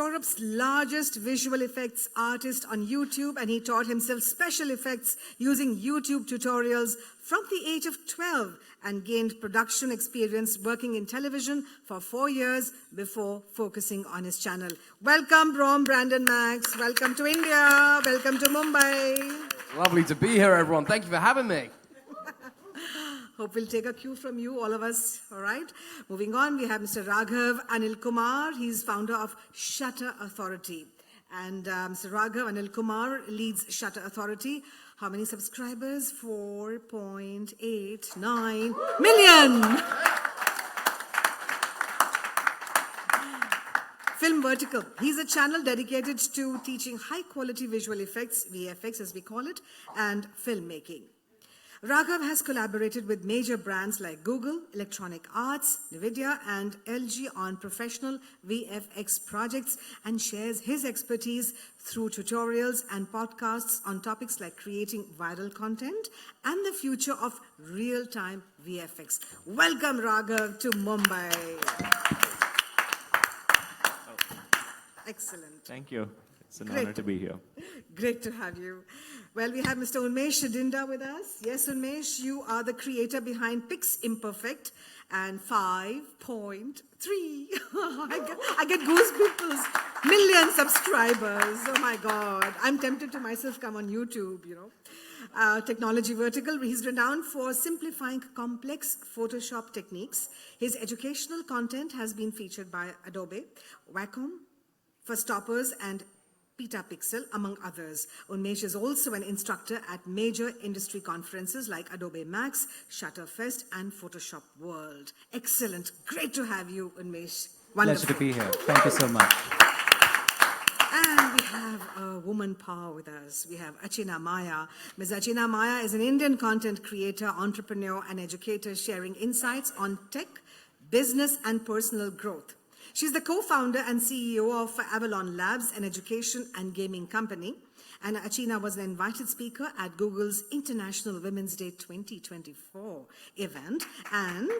Europe's largest visual effects artist on YouTube, and he taught himself special effects using YouTube tutorials from the age of 12 and gained production experience working in television for 4 years before focusing on his channel. Welcome, Brom Brandon Max. Welcome to India. Welcome to Mumbai. Lovely to be here, everyone. Thank you for having me. Hope we'll take a cue from you, all of us, all right? Moving on, we have Mr. Raghav Anil Kumar. He's founder of Shutter Authority. And Mr. Raghav Anil Kumar leads Shutter Authority. How many subscribers? 4.89 million. Film Vertical. He's a channel dedicated to teaching high-quality visual effects, VFX as we call it, and filmmaking. Raghav has collaborated with major brands like Google, Electronic Arts, NVIDIA, and LG on professional VFX projects and shares his expertise through tutorials and podcasts on topics like creating viral content and the future of real-time VFX. Welcome, Raghav, to Mumbai. Excellent. Thank you. It's an honor to be here. Great to have you. Well, we have Mr. Unmesh Shedinda with us. Yes, Unmesh, you are the creator behind Pix Imperfect and 5.3. I get goosebumps. Million subscribers. Oh my God. I'm tempted to myself come on YouTube, you know. Technology Vertical. He's renowned for simplifying complex Photoshop techniques. His educational content has been featured by Adobe, Wacom, Firstoppers, and Petapixel, among others. Unmesh is also an instructor at major industry conferences like Adobe Max, Shutterfest, and Photoshop World. Excellent. Great to have you, Unmesh. Wonderful. Pleasure to be here. Thank you so much. And we have a woman power with us. We have Achina Maya. Ms. Achina Maya is an Indian content creator, entrepreneur, and educator sharing insights on tech, business, and personal growth. She's the co-founder and CEO of Avalon Labs, an education and gaming company. And Achina was an invited speaker at Google's International Women's Day 2024 event and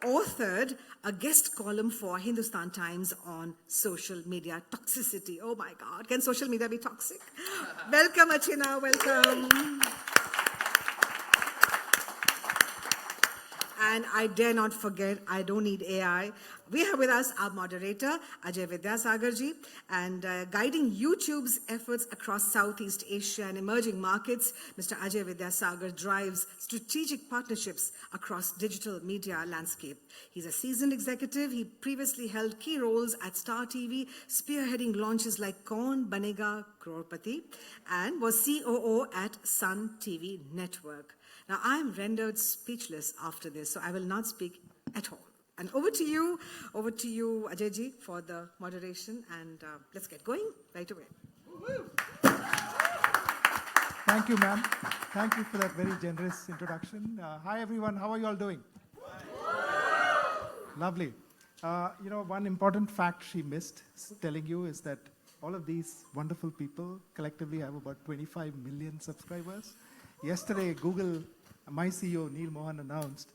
authored a guest column for Hindustan Times on social media toxicity. Oh my God, can social media be toxic? Welcome, Achina, welcome. And I dare not forget, I don't need AI. We have with us our moderator, Ajay Vidyasagarji, and guiding YouTube's efforts across Southeast Asia and emerging markets, Mr. Ajay Vidyasagar drives strategic partnerships across digital media landscape. He's a seasoned executive. He previously held key roles at Star TV, spearheading launches like Kaun Banega Crorepati, and was COO at Sun TV Network. Now, I'm rendered speechless after this, so I will not speak at all. And over to you, Ajayji, for the moderation, and let's get going right away. Thank you, ma'am. Thank you for that very generous introduction. Hi, everyone. How are you all doing? Lovely. One important fact she missed telling you is that all of these wonderful people collectively have about 25 million subscribers. Yesterday, Google, my CEO, Neil Mohan, announced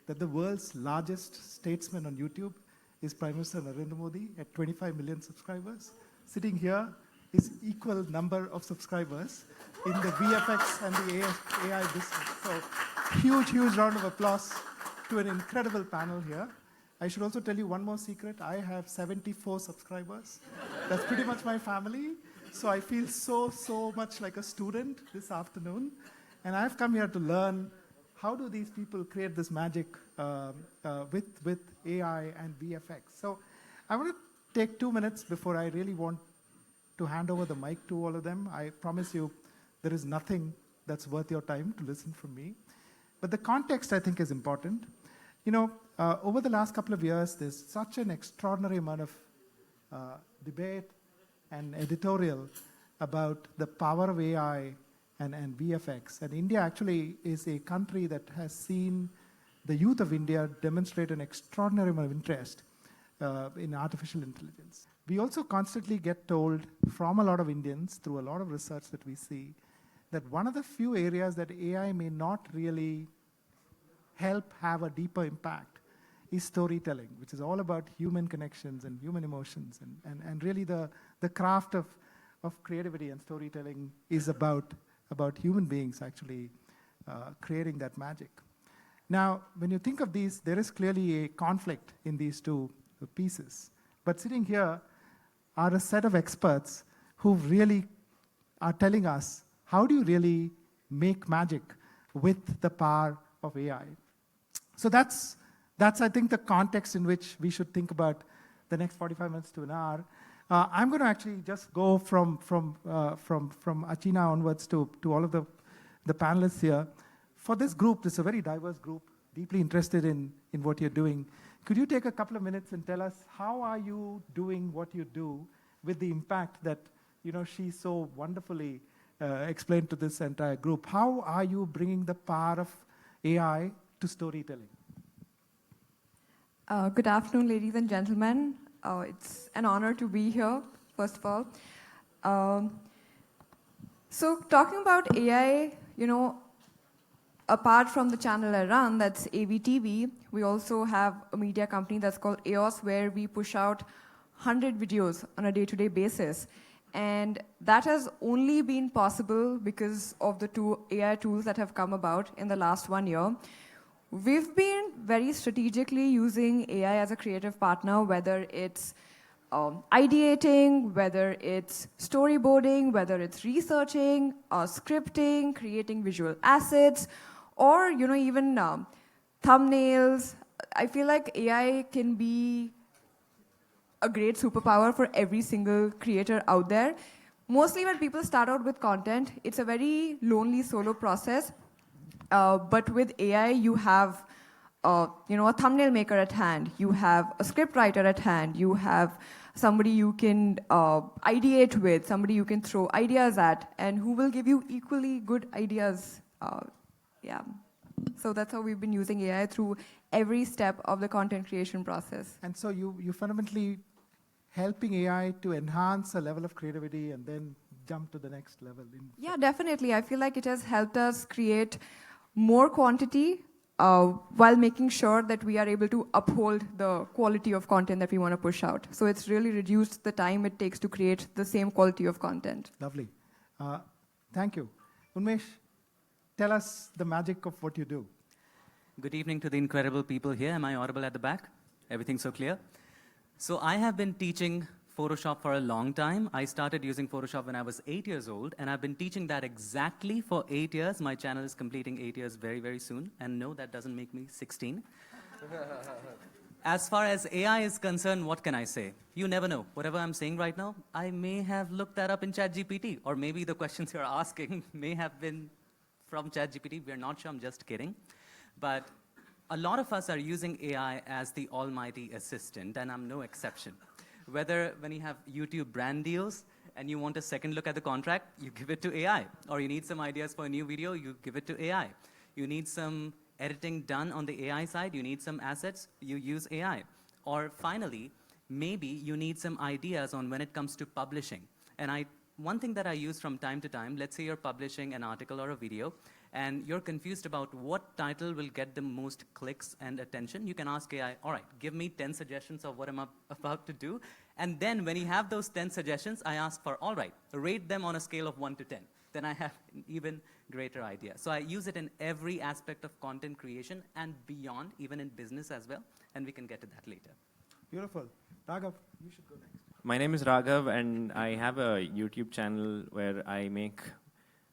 that the world's largest statesman on YouTube is Prime Minister Narendra Modi at 25 million subscribers. Sitting here is equal number of subscribers in the VFX and the AI business. So huge, huge round of applause to an incredible panel here. I should also tell you one more secret. I have 74 subscribers. That's pretty much my family. So I feel so much like a student this afternoon. And I've come here to learn how do these people create this magic with AI and VFX. So I want to take 2 minutes before I really want to hand over the mic to all of them. I promise you there is nothing that's worth your time to listen from me. But the context, I think, is important. Over the last couple of years, there's such an extraordinary amount of debate and editorial about the power of AI and VFX. And India actually is a country that has seen the youth of India demonstrate an extraordinary amount of interest in artificial intelligence. We also constantly get told from a lot of Indians through a lot of research that we see that one of the few areas that AI may not really help have a deeper impact is storytelling, which is all about human connections and human emotions. And really the craft of creativity and storytelling is about human beings actually creating that magic. Now, when you think of these, there is clearly a conflict in these two pieces. But sitting here are a set of experts who really are telling us, how do you really make magic with the power of AI? So that's I think, the context in which we should think about the next 45 minutes to an hour. I'm going to actually just go from Achina onwards to all of the panelists here. For this group, this is a very diverse group, deeply interested in what you're doing. Could you take a couple of minutes and tell us how are you doing what you do with the impact that she so wonderfully explained to this entire group? How are you bringing the power of AI to storytelling? Good afternoon, ladies and gentlemen. It's an honor to be here, first of all. So talking about AI, apart from the channel I run, that's AVTV, we also have a media company that's called EOS, where we push out 100 videos on a day-to-day basis. And that has only been possible because of the two AI tools that have come about in the last 1 year. We've been very strategically using AI as a creative partner, whether it's ideating, whether it's storyboarding, whether it's researching, scripting, creating visual assets, or even thumbnails. I feel like AI can be a great superpower for every single creator out there. Mostly when people start out with content, it's a very lonely solo process. But with AI, you have a thumbnail maker at hand, you have a script writer at hand, you have somebody you can ideate with, somebody you can throw ideas at, and who will give you equally good ideas. Yeah. So that's how we've been using AI through every step of the content creation process. And so you fundamentally helping AI to enhance a level of creativity and then jump to the next level. Yeah, definitely. I feel like it has helped us create more quantity while making sure that we are able to uphold the quality of content that we want to push out. So it's really reduced the time it takes to create the same quality of content. Lovely. Thank you. Unmesh, tell us the magic of what you do. Good evening to the incredible people here. Am I audible at the back? Everything so clear? So I have been teaching Photoshop for a long time. I started using Photoshop when I was 8 years old, and I've been teaching that exactly for 8 years. My channel is completing 8 years very, very soon. And no, that doesn't make me 16. As far as AI is concerned, what can I say? You never know. Whatever I'm saying right now, I may have looked that up in ChatGPT, or maybe the questions you're asking may have been from ChatGPT. We're not sure, I'm just kidding. But a lot of us are using AI as the almighty assistant, and I'm no exception. Whether when you have YouTube brand deals and you want a second look at the contract, you give it to AI. Or you need some ideas for a new video, you give it to AI. You need some editing done on the AI side, you need some assets, you use AI. Or finally, maybe you need some ideas on when it comes to publishing. And one thing that I use from time to time, let's say you're publishing an article or a video, and you're confused about what title will get the most clicks and attention, you can ask AI, all right, give me 10 suggestions of what I'm about to do. And then when you have those 10 suggestions, I ask for, all right, rate them on a scale of 1 to 10. Then I have an even greater idea. So I use it in every aspect of content creation and beyond, even in business as well. And we can get to that later. Beautiful. Raghav, you should go next. My name is Raghav, and I have a YouTube channel where I make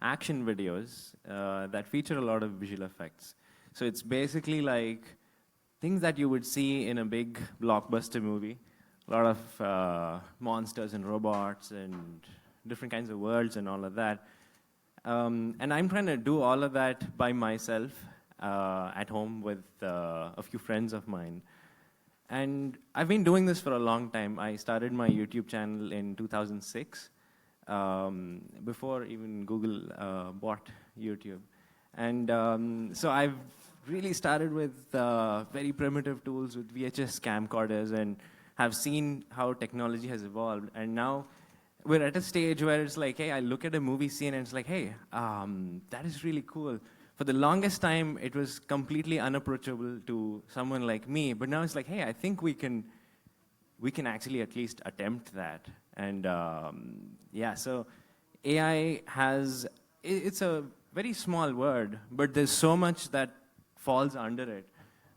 action videos that feature a lot of visual effects. So it's basically like things that you would see in a big blockbuster movie. A lot of monsters and robots and different kinds of worlds and all of that. And I'm trying to do all of that by myself at home with a few friends of mine. And I've been doing this for a long time. I started my YouTube channel in 2006, before even Google bought YouTube. And so I've really started with very primitive tools with VHS camcorders and have seen how technology has evolved. And now we're at a stage where it's like, hey, I look at a movie scene and it's like, hey, that is really cool. For the longest time, it was completely unapproachable to someone like me. But now it's like, hey, I think we can actually at least attempt that. And yeah, so AI it's a very small word, but there's so much that falls under it.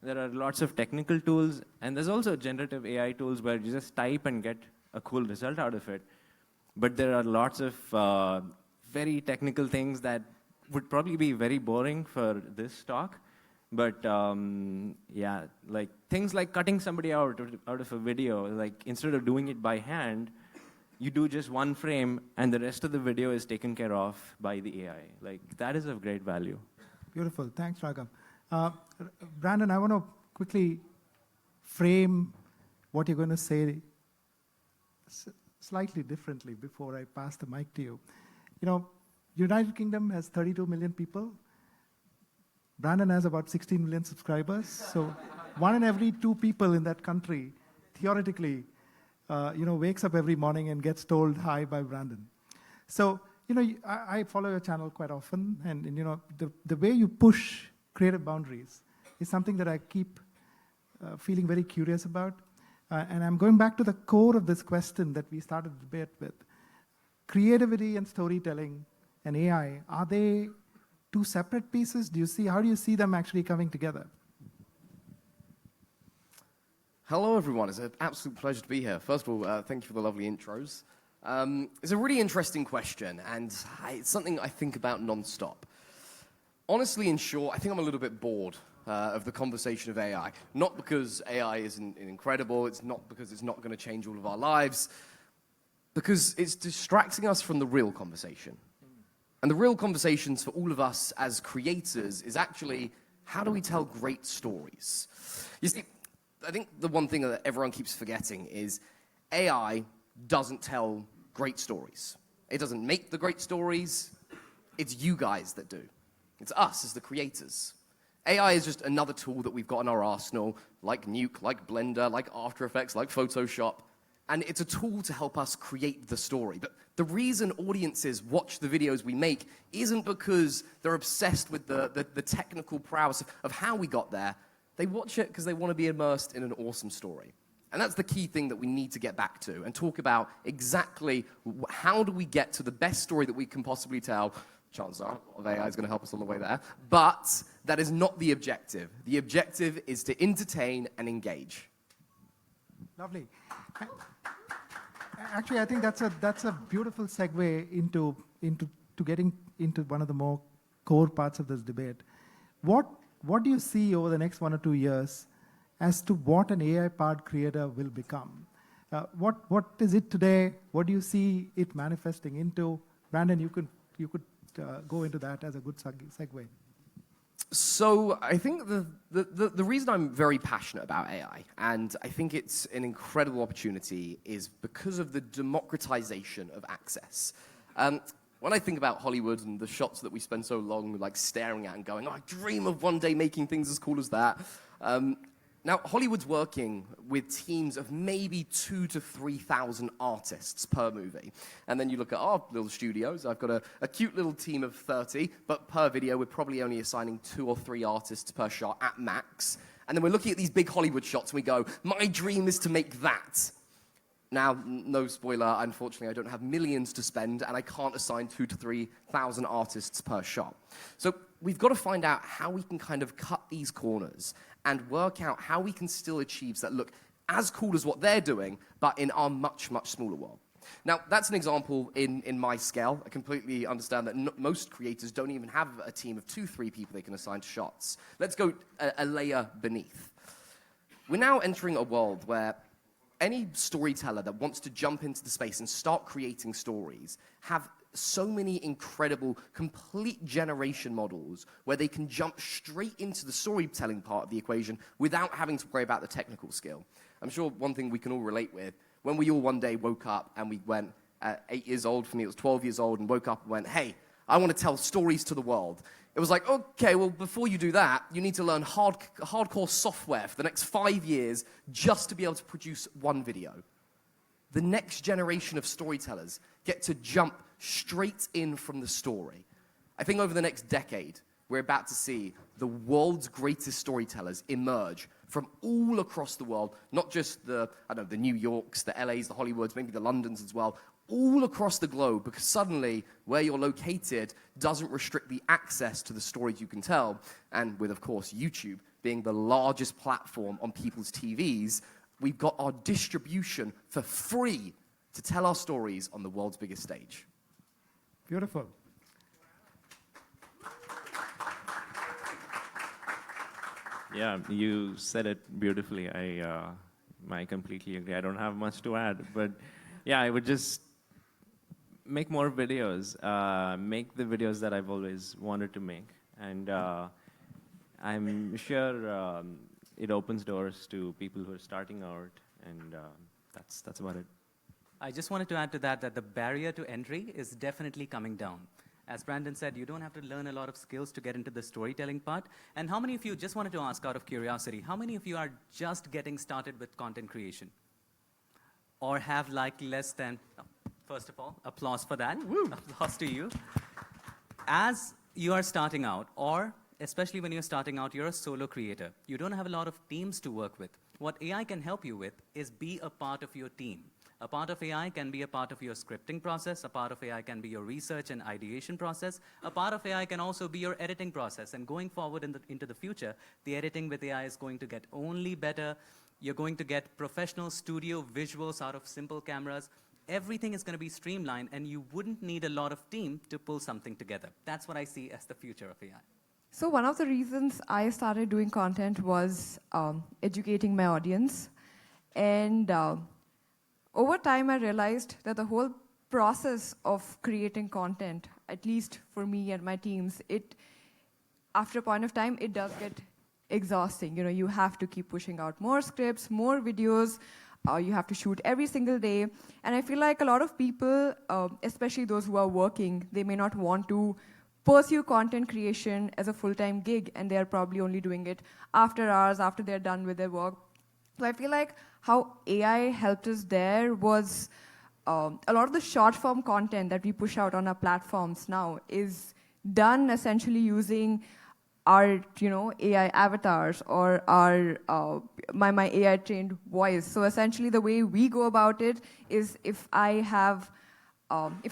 There are lots of technical tools, and there's also generative AI tools where you just type and get a cool result out of it. But there are lots of very technical things that would probably be very boring for this talk. But yeah, like things like cutting somebody out of a video, like instead of doing it by hand, you do just one frame and the rest of the video is taken care of by the AI. Like that is of great value. Beautiful. Thanks, Raghav. Brandon, I want to quickly frame what you're going to say slightly differently before I pass the mic to you. You know, United Kingdom has 32 million people. Brandon has about 16 million subscribers. So 1 in every 2 people in that country, theoretically, wakes up every morning and gets told hi by Brandon. So, I follow your channel quite often, and the way you push creative boundaries is something that I keep feeling very curious about. And I'm going back to the core of this question that we started the debate with. Creativity and storytelling and AI, are they two separate pieces? How do you see them actually coming together? Hello, everyone. It's an absolute pleasure to be here. First of all, thank you for the lovely intros. It's a really interesting question, and it's something I think about non-stop. Honestly, in short, I think I'm a little bit bored of the conversation of AI. Not because AI isn't incredible, it's not because it's not going to change all of our lives, because it's distracting us from the real conversation. And the real conversations for all of us as creators is actually, how do we tell great stories? You see, I think the one thing that everyone keeps forgetting is AI doesn't tell great stories. It doesn't make the great stories. It's you guys that do. It's us as the creators. AI is just another tool that we've got in our arsenal, like Nuke, like Blender, like After Effects, like Photoshop. And it's a tool to help us create the story. But the reason audiences watch the videos we make isn't because they're obsessed with the technical prowess of how we got there. They watch it because they want to be immersed in an awesome story. And that's the key thing that we need to get back to and talk about exactly how do we get to the best story that we can possibly tell. Chances are AI is going to help us on the way there. But that is not the objective. The objective is to entertain and engage. Lovely. Actually, I think that's a beautiful segue into getting into one of the more core parts of this debate. What do you see over the next 1 or 2 years as to what an AI-powered creator will become? What is it today? What do you see it manifesting into? Brandon, you could go into that as a good segue. So I think the reason I'm very passionate about AI, and I think it's an incredible opportunity, is because of the democratization of access. When I think about Hollywood and the shots that we spend so long like staring at and going, oh, I dream of one day making things as cool as that. Now, Hollywood's working with teams of maybe 2,000 to 3,000 artists per movie. And then you look at our little studios. I've got a cute little team of 30, but per video, we're probably only assigning 2 or 3 artists per shot at max. And then we're looking at these big Hollywood shots, and we go, my dream is to make that. Now, no spoiler, unfortunately, I don't have millions to spend, and I can't assign 2,000 to 3,000 artists per shot. So we've got to find out how we can kind of cut these corners and work out how we can still achieve that look as cool as what they're doing, but in our much, much smaller world. Now, that's an example in my scale. I completely understand that most creators don't even have a team of 2, 3 people they can assign to shots. Let's go a layer beneath. We're now entering a world where any storyteller that wants to jump into the space and start creating stories have so many incredible complete generation models where they can jump straight into the storytelling part of the equation without having to worry about the technical skill. I'm sure one thing we can all relate with, when we all one day woke up and we went, at 8 years old, for me it was 12 years old, and woke up and went, hey, I want to tell stories to the world. It was like, okay, well, before you do that, you need to learn hardcore software for the next 5 years just to be able to produce one video. The next generation of storytellers get to jump straight in from the story. I think over the next decade, we're about to see the world's greatest storytellers emerge from all across the world, not just the New Yorks, the LAs, the Hollywoods, maybe the Londons as well, all across the globe, because suddenly where you're located doesn't restrict the access to the stories you can tell. And with, of course, YouTube being the largest platform on people's TVs, we've got our distribution for free to tell our stories on the world's biggest stage. Beautiful. Yeah, you said it beautifully. I completely agree. I don't have much to add, but yeah, I would just make more videos, make the videos that I've always wanted to make, and I'm sure it opens doors to people who are starting out, and that's about it. I just wanted to add to that the barrier to entry is definitely coming down. As Brandon said, you don't have to learn a lot of skills to get into the storytelling part. And how many of you, just wanted to ask out of curiosity, how many of you are just getting started with content creation? Or have like less than, first of all, applause for that. Applause to you. As you are starting out, or especially when you're starting out, you're a solo creator. You don't have a lot of teams to work with. What AI can help you with is be a part of your team. A part of AI can be a part of your scripting process. A part of AI can be your research and ideation process. A part of AI can also be your editing process. And going forward into the future, the editing with AI is going to get only better. You're going to get professional studio visuals out of simple cameras. Everything is going to be streamlined, and you wouldn't need a lot of team to pull something together. That's what I see as the future of AI. So one of the reasons I started doing content was educating my audience. And over time, I realized that the whole process of creating content, at least for me and my teams, after a point of time, it does get exhausting. You know, you have to keep pushing out more scripts, more videos. You have to shoot every single day. And I feel like a lot of people, especially those who are working, they may not want to pursue content creation as a full-time gig, and they are probably only doing it after hours, after they're done with their work. So I feel like how AI helped us there was a lot of the short-form content that we push out on our platforms now is done essentially using our, AI avatars or our my AI-trained voice. So essentially, the way we go about it is if I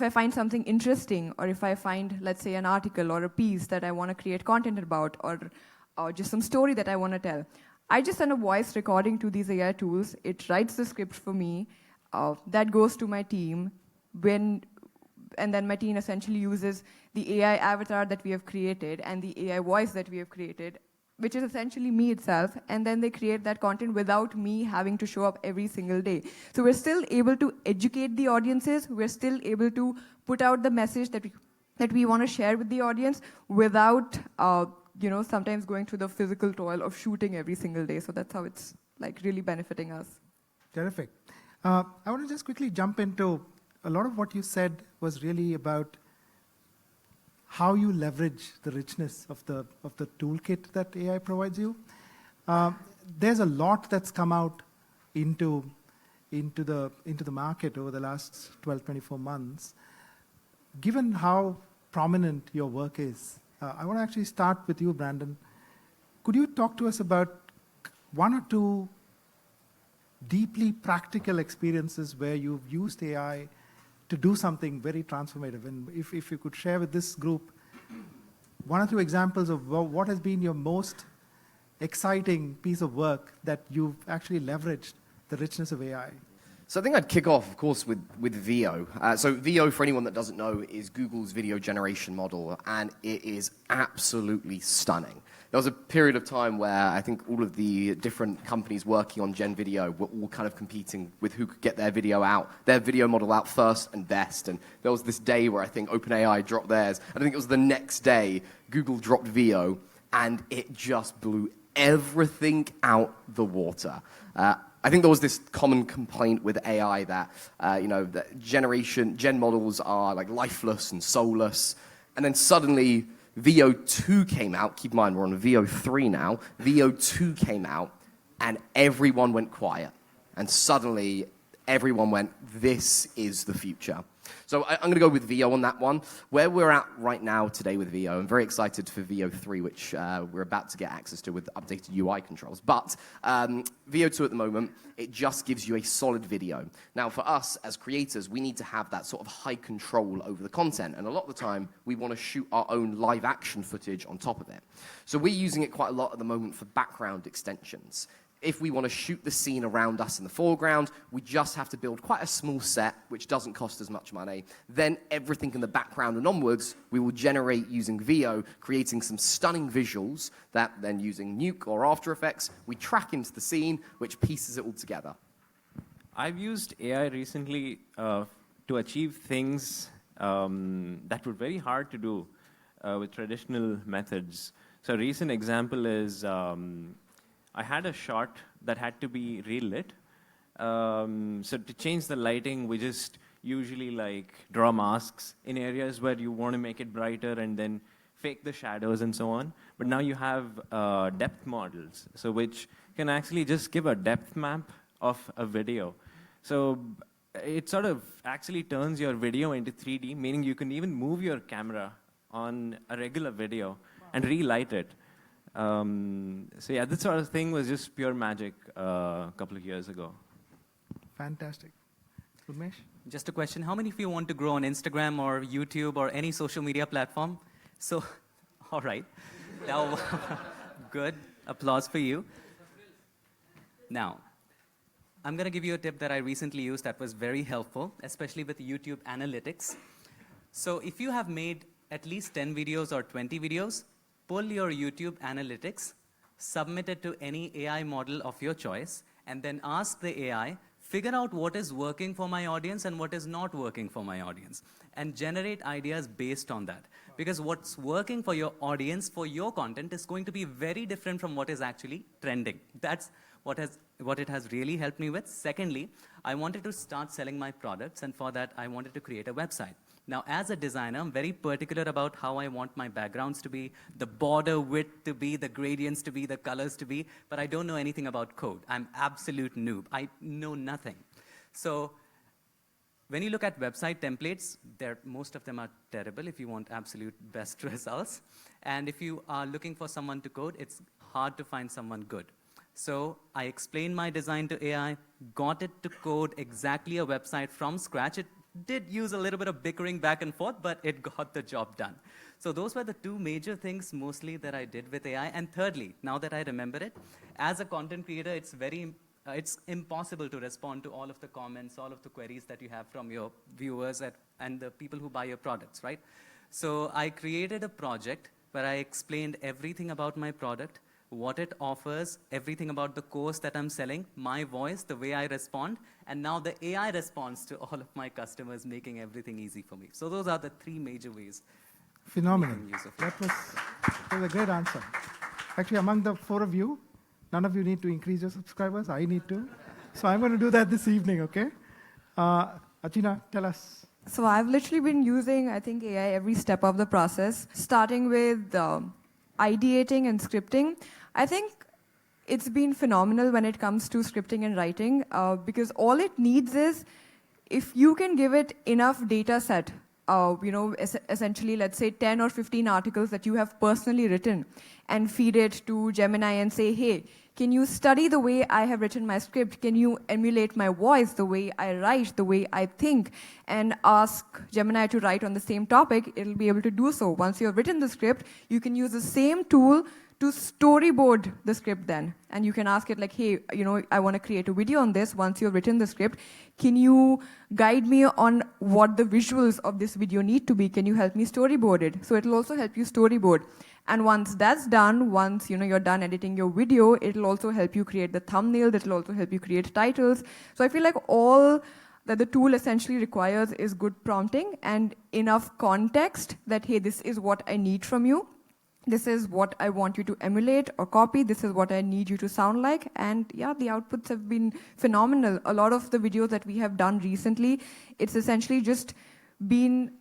find something interesting, or if I find, let's say, an article or a piece that I want to create content about, or just some story that I want to tell, I just send a voice recording to these AI tools. It writes the script for me. That goes to my team. And then my team essentially uses the AI avatar that we have created and the AI voice that we have created, which is essentially me itself. And then they create that content without me having to show up every single day. So we're still able to educate the audiences. We're still able to put out the message that we want to share with the audience without sometimes going through the physical toil of shooting every single day. So that's how it's like really benefiting us. Terrific. I want to just quickly jump into a lot of what you said was really about how you leverage the richness of the toolkit that AI provides you. There's a lot that's come out into the market over the last 12, 24 months. Given how prominent your work is, I want to actually start with you, Brandon. Could you talk to us about one or two deeply practical experiences where you've used AI to do something very transformative? And if you could share with this group one or two examples of what has been your most exciting piece of work that you've actually leveraged the richness of AI. So I think I'd kick off, of course, with Veo. So Veo, for anyone that doesn't know, is Google's video generation model, and it is absolutely stunning. There was a period of time where I think all of the different companies working on Gen Video were all kind of competing with who could get their video model out first and best. And there was this day where I think OpenAI dropped theirs, and I think it was the next day Google dropped Veo, and it just blew everything out the water. I think there was this common complaint with AI that, that gen models are like lifeless and soulless. And then suddenly Veo 2 came out. Keep in mind, we're on Veo 3 now. Veo 2 came out, and everyone went quiet. And suddenly, everyone went, this is the future. So I'm going to go with Veo on that one. Where we're at right now today with Veo, I'm very excited for Veo 3, which we're about to get access to with updated UI controls. But Veo 2 at the moment, it just gives you a solid video. Now, for us as creators, we need to have that sort of high control over the content. And a lot of the time, we want to shoot our own live action footage on top of it. So we're using it quite a lot at the moment for background extensions. If we want to shoot the scene around us in the foreground, we just have to build quite a small set, which doesn't cost as much money. Then everything in the background and onwards, we will generate using Veo, creating some stunning visuals that then using Nuke or After Effects, we track into the scene, which pieces it all together. I've used AI recently to achieve things that were very hard to do with traditional methods. So a recent example is I had a shot that had to be relit. So to change the lighting, we just usually like draw masks in areas where you want to make it brighter and then fake the shadows and so on. But now you have depth models, so which can actually just give a depth map of a video. So it sort of actually turns your video into 3D, meaning you can even move your camera on a regular video and relight it. So yeah, this sort of thing was just pure magic a couple of years ago. Fantastic. Unmesh? Just a question. How many of you want to grow on Instagram or YouTube or any social media platform? So, all right. Now, good. Applause for you. Now, I'm going to give you a tip that I recently used that was very helpful, especially with YouTube analytics. So if you have made at least 10 videos or 20 videos, pull your YouTube analytics, submit it to any AI model of your choice, and then ask the AI, figure out what is working for my audience and what is not working for my audience, and generate ideas based on that. Because what's working for your audience, for your content, is going to be very different from what is actually trending. That's what it has really helped me with. Secondly, I wanted to start selling my products, and for that, I wanted to create a website. Now, as a designer, I'm very particular about how I want my backgrounds to be, the border width to be, the gradients to be, the colors to be, but I don't know anything about code. I'm absolute noob. I know nothing. So when you look at website templates, most of them are terrible if you want absolute best results. And if you are looking for someone to code, it's hard to find someone good. So I explained my design to AI, got it to code exactly a website from scratch. It did use a little bit of bickering back and forth, but it got the job done. So those were the two major things mostly that I did with AI. And thirdly, now that I remember it, as a content creator, it's impossible to respond to all of the comments, all of the queries that you have from your viewers and the people who buy your products, right? So I created a project where I explained everything about my product, what it offers, everything about the course that I'm selling, my voice, the way I respond, and now the AI responds to all of my customers, making everything easy for me. So those are the three major ways. Phenomenal. Making use of it. That was a great answer. Actually, among the four of you, none of you need to increase your subscribers. I need to. So I'm going to do that this evening, okay? Achina, tell us. So I've literally been using, I think, AI every step of the process, starting with ideating and scripting. I think it's been phenomenal when it comes to scripting and writing because all it needs is if you can give it enough data set, essentially, let's say 10 or 15 articles that you have personally written and feed it to Gemini and say, hey, can you study the way I have written my script? Can you emulate my voice, the way I write, the way I think, and ask Gemini to write on the same topic? It'll be able to do so. Once you have written the script, you can use the same tool to storyboard the script then. And you can ask it like, hey, I want to create a video on this. Once you've written the script, can you guide me on what the visuals of this video need to be? Can you help me storyboard it? So it'll also help you storyboard. And once that's done, once you're done editing your video, it'll also help you create the thumbnail. It'll also help you create titles. So I feel like all that the tool essentially requires is good prompting and enough context that, hey, this is what I need from you. This is what I want you to emulate or copy. This is what I need you to sound like. And yeah, the outputs have been phenomenal. A lot of the videos that we have done recently, it's essentially just been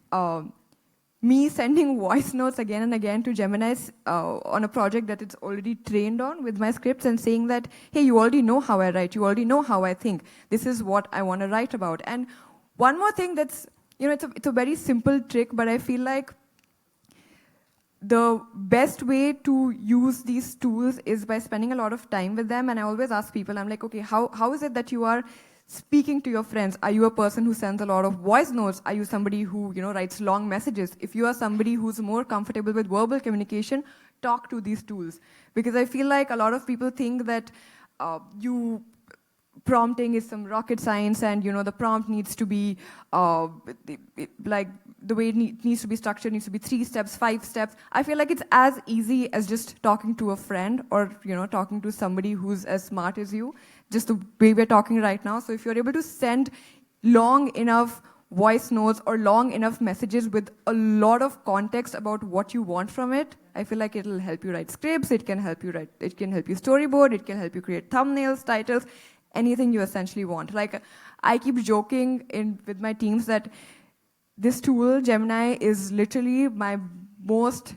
me sending voice notes again and again to Gemini on a project that it's already trained on with my scripts and saying that, hey, you already know how I write, you already know how I think, this is what I want to write about. And one more thing that's, it's a very simple trick, but I feel like the best way to use these tools is by spending a lot of time with them. And I always ask people, I'm like, okay, how is it that you are speaking to your friends? Are you a person who sends a lot of voice notes? Are you somebody who writes long messages? If you are somebody who's more comfortable with verbal communication, talk to these tools. Because I feel like a lot of people think that prompting is some rocket science, and the prompt needs to be like the way it needs to be structured needs to be 3 steps, 5 steps. I feel like it's as easy as just talking to a friend or talking to somebody who's as smart as you, just the way we're talking right now. So if you're able to send long enough voice notes or long enough messages with a lot of context about what you want from it, I feel like it'll help you write scripts, it can help you storyboard, it can help you create thumbnails, titles, anything you essentially want. Like, I keep joking with my teams that this tool, Gemini, is literally my most,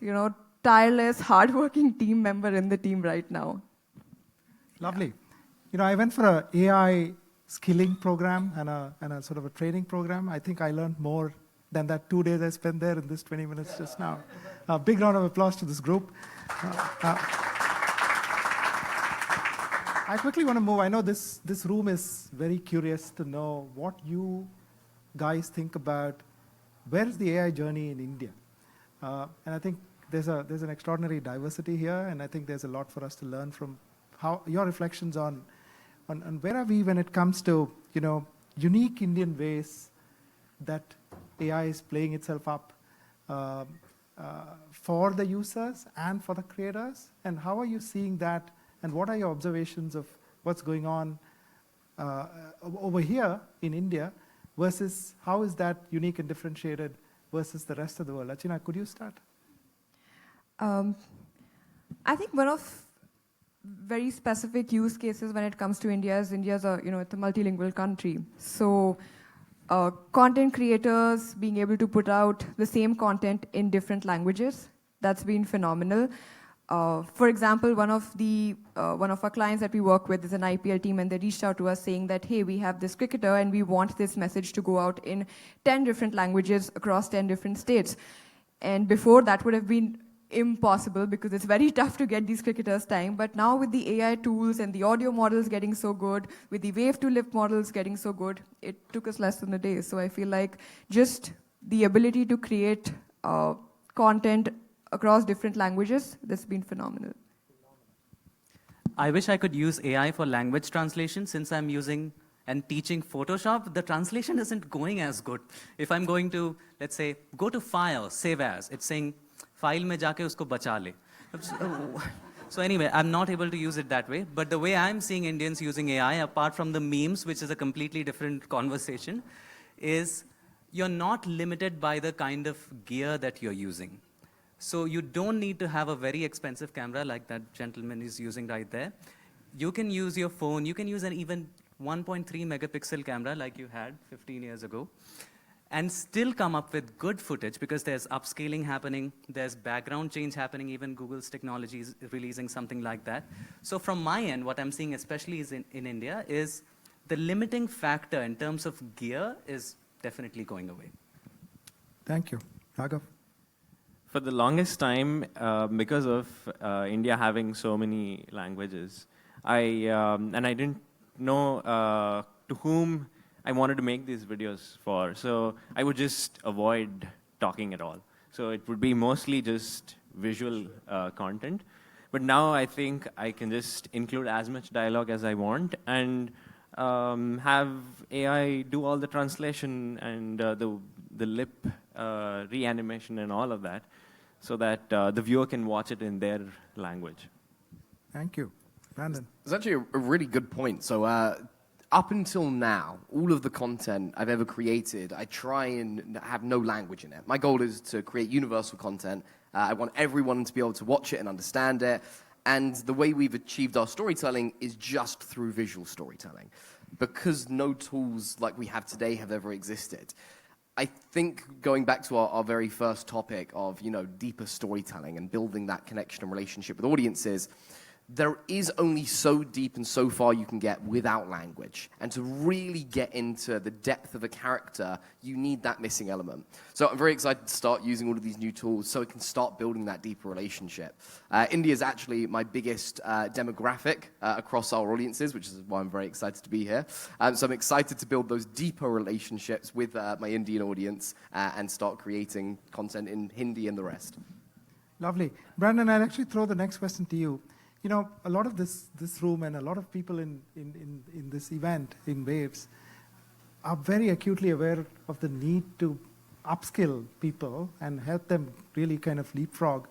tireless, hardworking team member in the team right now. Lovely. I went for an AI skilling program and a sort of a training program. I think I learned more than that 2 days I spent there in this 20 minutes just now. A big round of applause to this group. I quickly want to move. I know this room is very curious to know what you guys think about where is the AI journey in India. And I think there's an extraordinary diversity here, and I think there's a lot for us to learn from how your reflections on where are we when it comes to unique Indian ways that AI is playing itself up for the users and for the creators, and how are you seeing that? And what are your observations of what's going on over here in India versus how is that unique and differentiated versus the rest of the world? Achina, could you start? I think one of very specific use cases when it comes to India is India's it's a multilingual country. So content creators being able to put out the same content in different languages, that's been phenomenal. For example, one of our clients that we work with is an IPL team, and they reached out to us saying that, hey, we have this cricketer and we want this message to go out in 10 different languages across 10 different states. And before, that would have been impossible because it's very tough to get these cricketers time. But now with the AI tools and the audio models getting so good, with the wave to lip models getting so good, it took us less than a day. So I feel like just the ability to create content across different languages, that's been phenomenal. I wish I could use AI for language translation. Since I'm using and teaching Photoshop, the translation isn't going as good. If I'm going to, let's say, go to File, Save As, it's saying, File mein jaake usko bacha le. So anyway, I'm not able to use it that way. But the way I'm seeing Indians using AI, apart from the memes, which is a completely different conversation, is you're not limited by the kind of gear that you're using. So you don't need to have a very expensive camera like that gentleman is using right there. You can use your phone. You can use an even 1.3 megapixel camera like you had 15 years ago and still come up with good footage because there's upscaling happening. There's background change happening. Even Google's technology is releasing something like that. So from my end, what I'm seeing especially is in India is the limiting factor in terms of gear is definitely going away. Thank you. Raghav? For the longest time, because of India having so many languages, and I didn't know to whom I wanted to make these videos for. So I would just avoid talking at all. So it would be mostly just visual content. But now I think I can just include as much dialogue as I want and have AI do all the translation and the lip reanimation and all of that, so that the viewer can watch it in their language. Thank you. Brandon? It's actually a really good point. So up until now, all of the content I've ever created, I try and have no language in it. My goal is to create universal content. I want everyone to be able to watch it and understand it. And the way we've achieved our storytelling is just through visual storytelling. Because no tools like we have today have ever existed, I think going back to our very first topic of, deeper storytelling and building that connection and relationship with audiences, there is only so deep and so far you can get without language. And to really get into the depth of a character, you need that missing element. So I'm very excited to start using all of these new tools so it can start building that deeper relationship. India is actually my biggest demographic across our audiences, which is why I'm very excited to be here. So I'm excited to build those deeper relationships with my Indian audience and start creating content in Hindi and the rest. Lovely. Brandon, I'll actually throw the next question to you. A lot of this room and a lot of people in this event, in Waves, are very acutely aware of the need to upskill people and help them really kind of leapfrog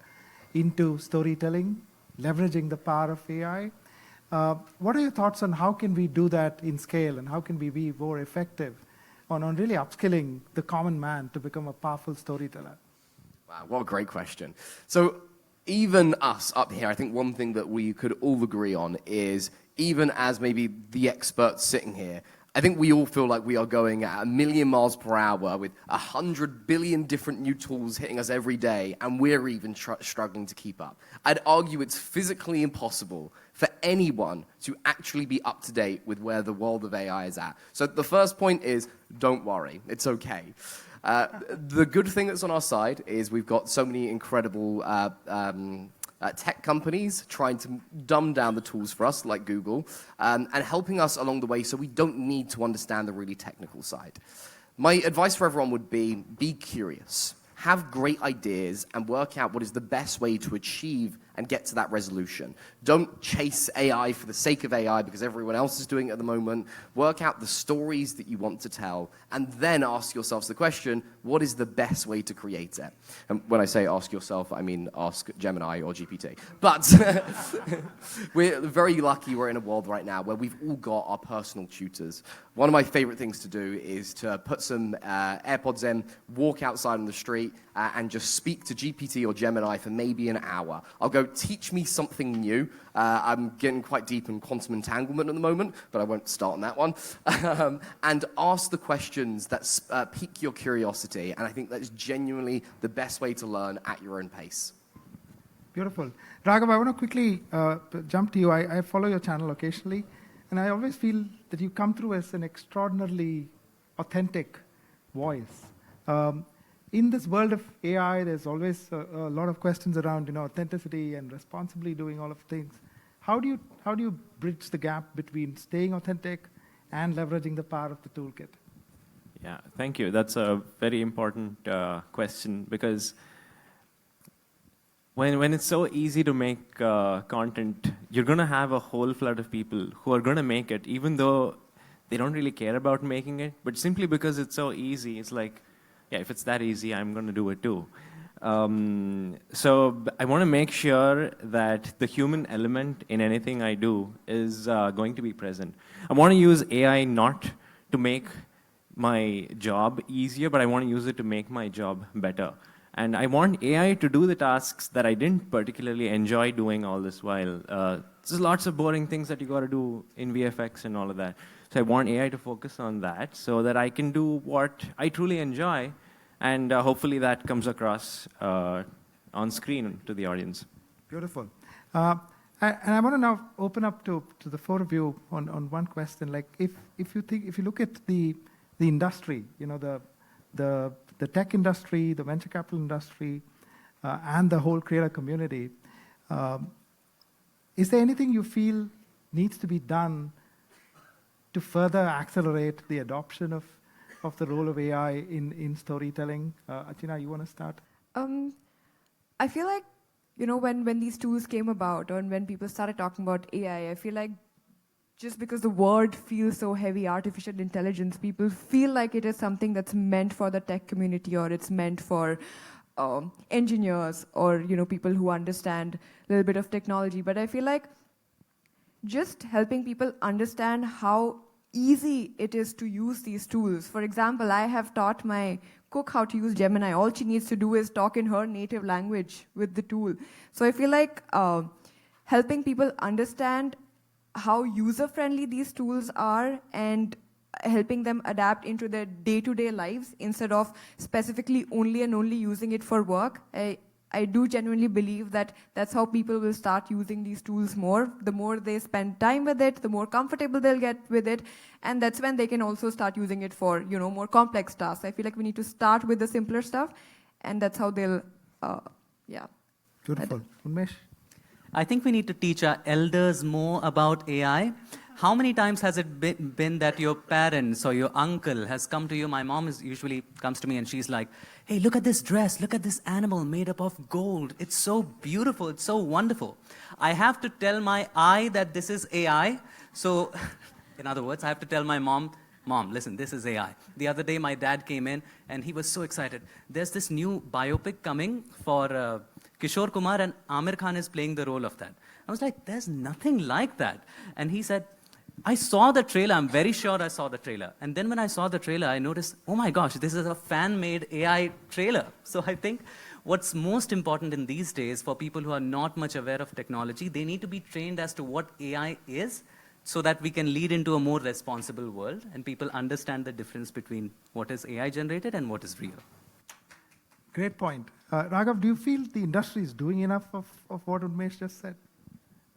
into storytelling, leveraging the power of AI. What are your thoughts on how can we do that in scale, and how can we be more effective on really upskilling the common man to become a powerful storyteller? Wow, what a great question. So even us up here, I think one thing that we could all agree on is, even as maybe the experts sitting here, I think we all feel like we are going at 1,000,000 miles per hour with 100 billion different new tools hitting us every day, and we're even struggling to keep up. I'd argue it's physically impossible for anyone to actually be up to date with where the world of AI is at. So the first point is, don't worry, it's okay. The good thing that's on our side is we've got so many incredible tech companies trying to dumb down the tools for us, like Google, and helping us along the way so we don't need to understand the really technical side. My advice for everyone would be curious. Have great ideas and work out what is the best way to achieve and get to that resolution. Don't chase AI for the sake of AI because everyone else is doing it at the moment. Work out the stories that you want to tell, and then ask yourselves the question, what is the best way to create it? And when I say ask yourself, I mean ask Gemini or GPT. But we're very lucky we're in a world right now where we've all got our personal tutors. One of my favorite things to do is to put some AirPods in, walk outside on the street, and just speak to GPT or Gemini for maybe an hour. I'll go, teach me something new. I'm getting quite deep in quantum entanglement at the moment, but I won't start on that one. And ask the questions that pique your curiosity, and I think that's genuinely the best way to learn at your own pace. Beautiful. Raghav, I want to quickly jump to you. I follow your channel occasionally, and I always feel that you come through as an extraordinarily authentic voice. In this world of AI, there's always a lot of questions around, authenticity and responsibly doing all of things. How do you bridge the gap between staying authentic and leveraging the power of the toolkit? Yeah, thank you. That's a very important question, because when it's so easy to make content, you're going to have a whole flood of people who are going to make it, even though they don't really care about making it, but simply because it's so easy, it's like, yeah, if it's that easy, I'm going to do it too. So I want to make sure that the human element in anything I do is going to be present. I want to use AI not to make my job easier, but I want to use it to make my job better. And I want AI to do the tasks that I didn't particularly enjoy doing all this while. There's lots of boring things that you got to do in VFX and all of that. So I want AI to focus on that so that I can do what I truly enjoy, and hopefully that comes across on screen to the audience. Beautiful. And I want to now open up to the four of you on one question. Like, if you look at the industry, the tech industry, the venture capital industry, and the whole creator community, is there anything you feel needs to be done to further accelerate the adoption of the role of AI in storytelling? Achina, you want to start? I feel like, when these tools came about, or when people started talking about AI, I feel like just because the word feels so heavy, artificial intelligence, people feel like it is something that's meant for the tech community, or it's meant for engineers, or people who understand a little bit of technology. But I feel like just helping people understand how easy it is to use these tools. For example, I have taught my cook how to use Gemini. All she needs to do is talk in her native language with the tool. So I feel like helping people understand how user-friendly these tools are, and helping them adapt into their day-to-day lives instead of specifically only and only using it for work. I do genuinely believe that that's how people will start using these tools more. The more they spend time with it, the more comfortable they'll get with it, and that's when they can also start using it for, more complex tasks. I feel like we need to start with the simpler stuff, and that's how they'll, yeah. Beautiful. Unmesh? I think we need to teach our elders more about AI. How many times has it been that your parents or your uncle has come to you? My mom usually comes to me and she's like, hey, look at this dress, look at this animal made up of gold. It's so beautiful, it's so wonderful. I have to tell my eye that this is AI. So, in other words, I have to tell my mom, listen, this is AI. The other day, my dad came in and he was so excited. There's this new biopic coming for Kishore Kumar, and Aamir Khan is playing the role of that. I was like, there's nothing like that. And he said, I saw the trailer, I'm very sure I saw the trailer. And then when I saw the trailer, I noticed, oh my gosh, this is a fan-made AI trailer. So I think what's most important in these days for people who are not much aware of technology, they need to be trained as to what AI is so that we can lead into a more responsible world and people understand the difference between what is AI generated and what is real. Great point. Raghav, do you feel the industry is doing enough of what Unmesh just said?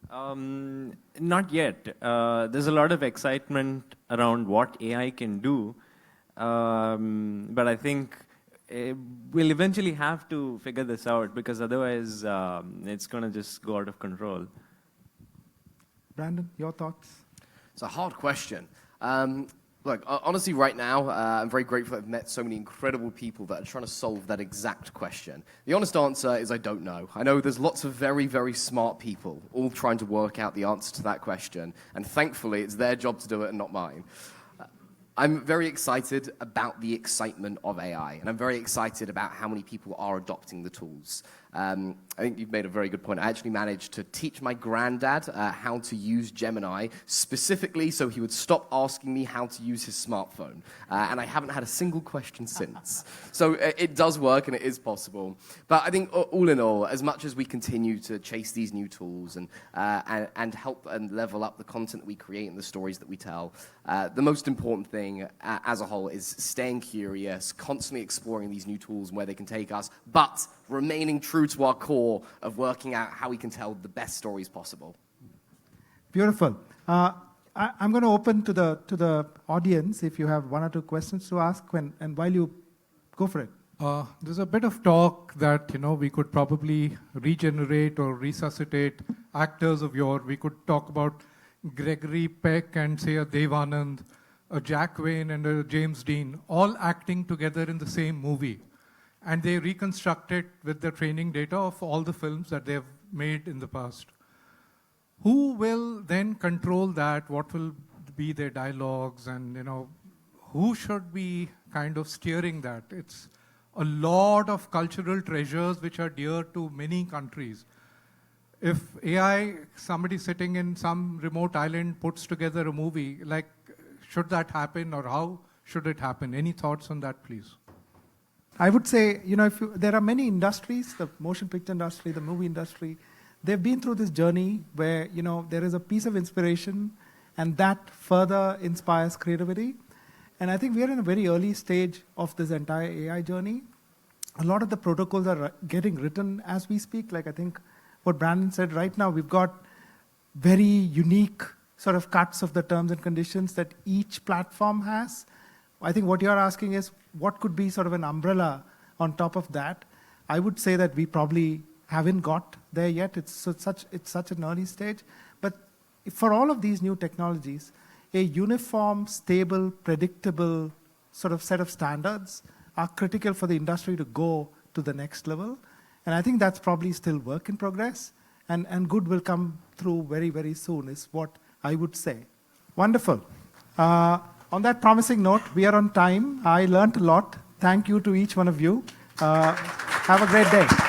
Not yet. There's a lot of excitement around what AI can do, but I think we'll eventually have to figure this out because otherwise it's going to just go out of control. Brandon, your thoughts? It's a hard question. Look, honestly, right now, I'm very grateful I've met so many incredible people that are trying to solve that exact question. The honest answer is I don't know. I know there's lots of very, very smart people all trying to work out the answer to that question, and thankfully, it's their job to do it and not mine. I'm very excited about the excitement of AI, and I'm very excited about how many people are adopting the tools. I think you've made a very good point. I actually managed to teach my granddad how to use Gemini, specifically so he would stop asking me how to use his smartphone. And I haven't had a single question since. So it does work and it is possible. But I think all in all, as much as we continue to chase these new tools and help and level up the content that we create and the stories that we tell, the most important thing as a whole is staying curious, constantly exploring these new tools and where they can take us, but remaining true to our core of working out how we can tell the best stories possible. Beautiful. I'm going to open to the audience if you have one or two questions to ask, and while you go for it. There's a bit of talk that we could probably regenerate or resuscitate actors of yore. We could talk about Gregory Peck and say a Dev Anand, a Jack Wayne and a James Dean, all acting together in the same movie. And they reconstruct it with the training data of all the films that they've made in the past. Who will then control that? What will be their dialogues? And who should be kind of steering that? It's a lot of cultural treasures which are dear to many countries. If AI, somebody sitting in some remote island puts together a movie, should that happen or how should it happen? Any thoughts on that, please? I would say, there are many industries, the motion picture industry, the movie industry, they've been through this journey where, there is a piece of inspiration and that further inspires creativity. And I think we are in a very early stage of this entire AI journey. A lot of the protocols are getting written as we speak. Like I think what Brandon said right now, we've got very unique sort of cuts of the terms and conditions that each platform has. I think what you're asking is what could be sort of an umbrella on top of that. I would say that we probably haven't got there yet. It's such an early stage. But for all of these new technologies, a uniform, stable, predictable sort of set of standards are critical for the industry to go to the next level. And I think that's probably still work in progress. And good will come through very, very soon is what I would say. Wonderful. On that promising note, we are on time. I learned a lot. Thank you to each one of you. Have a great day.